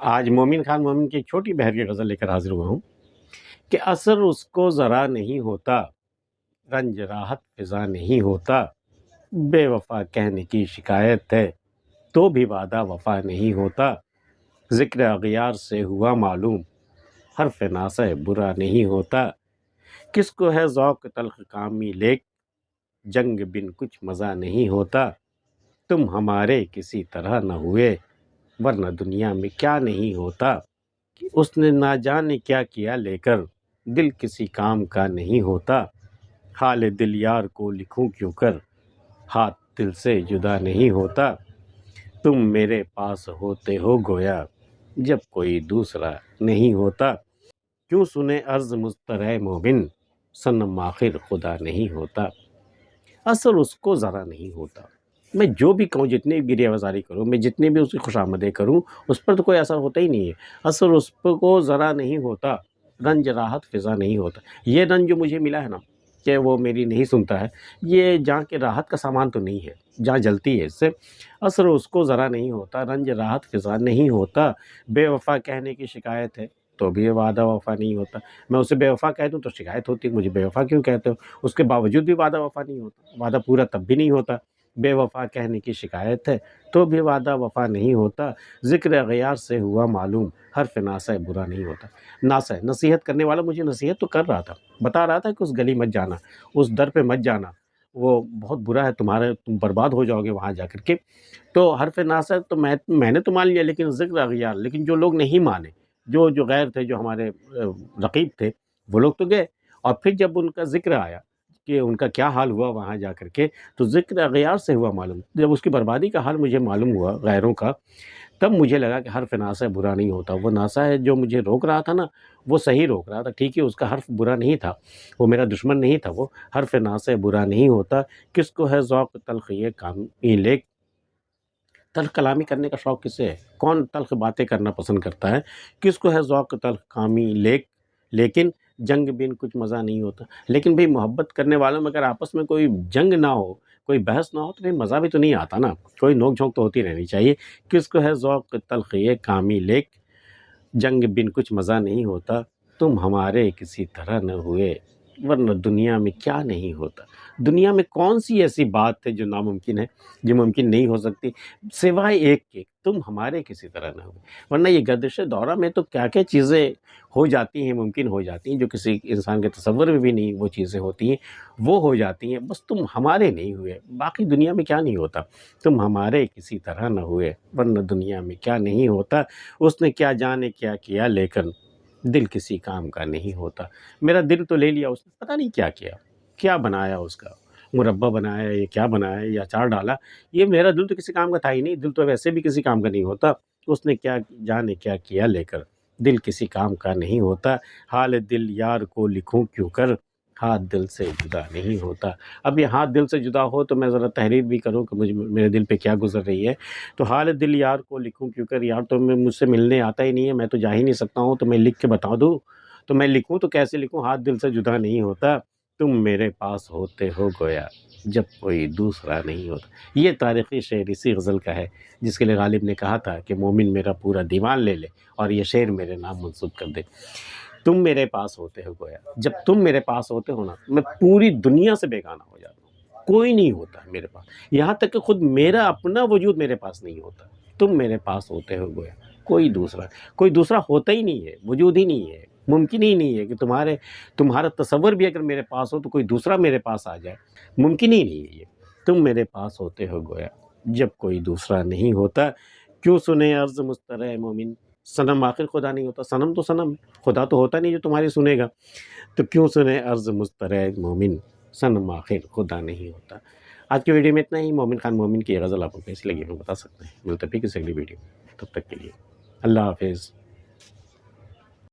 آج مومن خان مومن کی ایک چھوٹی بہر کی غزل لے کر حاضر ہوا ہوں کہ اثر اس کو ذرا نہیں ہوتا، رنج راحت فضا نہیں ہوتا، بے وفا کہنے کی شکایت ہے تو بھی وعدہ وفا نہیں ہوتا، ذکر اغیار سے ہوا معلوم حرف ناصح برا نہیں ہوتا، کس کو ہے ذوق تلخ کامی لیک جنگ بن کچھ مزہ نہیں ہوتا، تم ہمارے کسی طرح نہ ہوئے ورنہ دنیا میں کیا نہیں ہوتا، اس نے نہ جانے کیا کیا لے کر دل کسی کام کا نہیں ہوتا، حال دل یار کو لکھوں کیوں کر ہاتھ دل سے جدا نہیں ہوتا، تم میرے پاس ہوتے ہو گویا جب کوئی دوسرا نہیں ہوتا، کیوں سنے عرض مضطرح مومن صنم آخر خدا نہیں ہوتا۔ اثر اس کو ذرا نہیں ہوتا، میں جو بھی کہوں، جتنی بھی گریہ وزاری کروں، میں جتنی بھی اس کی خوش آمدیں کروں، اس پر تو کوئی اثر ہوتا ہی نہیں ہے۔ اثر اس کو ذرا نہیں ہوتا، رنج راحت فضا نہیں ہوتا۔ یہ رنج جو مجھے ملا ہے نا کہ وہ میری نہیں سنتا ہے، یہ جہاں کے راحت کا سامان تو نہیں ہے، جہاں جلتی ہے اس سے۔ اثر اس کو ذرا نہیں ہوتا، رنج راحت فضا نہیں ہوتا، بے وفا کہنے کی شکایت ہے تو بھی وعدہ وفا نہیں ہوتا۔ میں اسے بے وفا کہہ دوں تو شکایت ہوتی ہے، مجھے بے وفا کیوں کہتے ہو؟ اس کے باوجود بھی وعدہ وفا نہیں ہوتا، وعدہ پورا تب بھی نہیں ہوتا۔ بے وفا کہنے کی شکایت ہے تو بھی وعدہ وفا نہیں ہوتا، ذکر اغیار سے ہوا معلوم حرف ناصح برا نہیں ہوتا۔ ناصح نصیحت کرنے والا مجھے نصیحت تو کر رہا تھا، بتا رہا تھا کہ اس گلی مت جانا، اس در پہ مت جانا، وہ بہت برا ہے، تم برباد ہو جاؤ گے وہاں جا کر کے۔ تو حرف ناصح تو میں نے تو مان لیا، لیکن ذکر اغیار، لیکن جو لوگ نہیں مانے، جو غیر تھے، جو ہمارے رقیب تھے، وہ لوگ تو گئے۔ اور پھر جب ان کا ذکر آیا کہ ان کا کیا حال ہوا وہاں جا کر کے، تو ذکر اغیار سے ہوا معلوم۔ جب اس کی بربادی کا حال مجھے معلوم ہوا غیروں کا، تب مجھے لگا کہ حرف ناصح برا نہیں ہوتا۔ وہ ناصح ہے جو مجھے روک رہا تھا نا، وہ صحیح روک رہا تھا، ٹھیک ہے، اس کا حرف برا نہیں تھا، وہ میرا دشمن نہیں تھا، وہ حرف ناصح برا نہیں ہوتا، کس کو ہے ذوق تلخ یہ کامی لیک۔ تلخ کلامی کرنے کا شوق کسے ہے؟ کون تلخ باتیں کرنا پسند کرتا ہے؟ کس کو ہے ذوق تلخ کامی لیک، لیکن جنگ بن کچھ مزہ نہیں ہوتا۔ لیکن بھئی محبت کرنے والوں میں اگر آپس میں کوئی جنگ نہ ہو، کوئی بحث نہ ہو، تو پھر مزہ بھی تو نہیں آتا نا، کوئی نوک جھونک تو ہوتی رہنی چاہیے۔ کس کو ہے ذوق تلخ یہ کامی لیک جنگ بن کچھ مزہ نہیں ہوتا، تم ہمارے کسی طرح نہ ہوئے ورنہ دنیا میں کیا نہیں ہوتا۔ دنیا میں کون سی ایسی بات ہے جو ناممکن ہے، جو ممکن نہیں ہو سکتی، سوائے ایک کے، تم ہمارے کسی طرح نہ ہوئے۔ ورنہ یہ گردش دورہ میں تو کیا کیا چیزیں ہو جاتی ہیں، ممکن ہو جاتی ہیں، جو کسی انسان کے تصور میں بھی نہیں وہ چیزیں ہوتی ہیں، وہ ہو جاتی ہیں، بس تم ہمارے نہیں ہوئے، باقی دنیا میں کیا نہیں ہوتا۔ تم ہمارے کسی طرح نہ ہوئے ورنہ دنیا میں کیا نہیں ہوتا، اس نے کیا جانے کیا کیا لیکن دل کسی کام کا نہیں ہوتا۔ میرا دل تو لے لیا اس نے، پتہ نہیں کیا کیا، کیا بنایا، اس کا مربع بنایا، یہ کیا بنایا، یہ اچار ڈالا، یہ میرا دل تو کسی کام کا تھا ہی نہیں، دل تو ویسے بھی کسی کام کا نہیں ہوتا۔ اس نے کیا جانے کیا کیا لے کر دل کسی کام کا نہیں ہوتا، حال دل یار کو لکھوں کیوں کر ہاتھ دل سے جدا نہیں ہوتا۔ اب یہ ہاتھ دل سے جدا ہو تو میں ذرا تحریر بھی کروں کہ میرے دل پہ کیا گزر رہی ہے۔ تو حال دل یار کو لکھوں کیوں کر، یار تو مجھ سے ملنے آتا ہی نہیں ہے، میں تو جا ہی نہیں سکتا ہوں، تو میں لکھ کے بتا دوں، تو میں لکھوں تو کیسے لکھوں؟ ہاتھ دل سے جدا نہیں ہوتا، تم میرے پاس ہوتے ہو گویا جب کوئی دوسرا نہیں ہوتا۔ یہ تاریخی شعر اسی غزل کا ہے جس کے لیے غالب نے کہا تھا کہ مومن میرا پورا دیوان لے لے اور یہ شعر میرے نام منسوب کر دے۔ تم میرے پاس ہوتے ہو گویا، جب تم میرے پاس ہوتے ہو نا، میں پوری دنیا سے بیگانہ ہو جاتا ہوں، کوئی نہیں ہوتا میرے پاس، یہاں تک کہ خود میرا اپنا وجود میرے پاس نہیں ہوتا۔ تم میرے پاس ہوتے ہو گویا کوئی دوسرا ہوتا ہی نہیں ہے، وجود ہی نہیں ہے، ممکن ہی نہیں ہے کہ تمہارا تصور بھی اگر میرے پاس ہو تو کوئی دوسرا میرے پاس آ جائے، ممکن ہی نہیں ہے یہ۔ تم میرے پاس ہوتے ہو گویا جب کوئی دوسرا نہیں ہوتا، کیوں سنے عرض مضطرح مومن صنم آخر خدا نہیں ہوتا۔ صنم تو صنم ہے، خدا تو ہوتا نہیں جو تمہاری سنے گا، تو کیوں سنے عرض مضطرح مومن صنم آخر خدا نہیں ہوتا۔ آج کی ویڈیو میں اتنا ہی۔ مومن خان مومن کی یہ غزل آپ کو کیسی لگی ہمیں بتا سکتے ہیں۔ ملتے ہیں پھر کسی اگلی ویڈیو میں، تب تک کے لیے اللہ حافظ۔